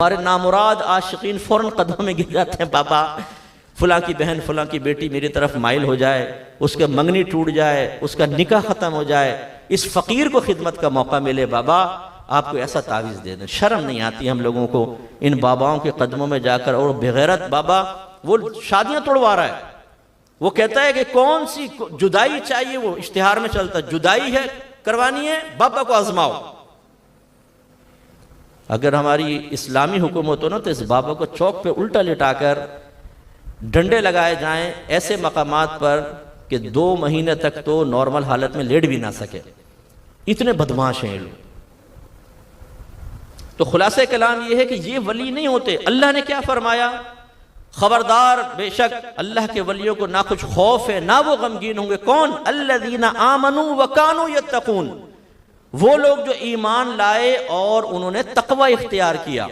ہمارے نامراد عاشقین فوراً قدموں میں گر جاتے ہیں، بابا فلاں کی بہن فلاں کی بیٹی میری طرف مائل ہو جائے، اس کے منگنی ٹوٹ جائے، اس کا نکاح ختم ہو جائے، اس فقیر کو خدمت کا موقع ملے، بابا آپ کو ایسا تعویذ دے دیں۔ شرم نہیں آتی ہم لوگوں کو ان باباؤں کے قدموں میں جا کر، اور بغیرت بابا وہ شادیاں توڑوا رہا ہے، وہ کہتا ہے کہ کون سی جدائی چاہیے، وہ اشتہار میں چلتا ہے جدائی ہے کروانی ہے، بابا کو آزماؤ۔ اگر ہماری اسلامی حکومت ہو نا تو اس بابا کو چوک پہ الٹا لٹا کر ڈنڈے لگائے جائیں ایسے مقامات پر کہ 2 مہینے تک تو نارمل حالت میں لیٹ بھی نہ سکے، اتنے بدمعاش ہیں یہ لوگ۔ تو خلاصہ کلام یہ ہے کہ یہ ولی نہیں ہوتے۔ اللہ نے کیا فرمایا؟ خبردار، بے شک اللہ کے ولیوں کو نہ کچھ خوف ہے نہ وہ غمگین ہوں گے۔ کون؟ الذین آمنوا وکانوا یتقون، وہ لوگ جو ایمان لائے اور انہوں نے تقوی اختیار کیا۔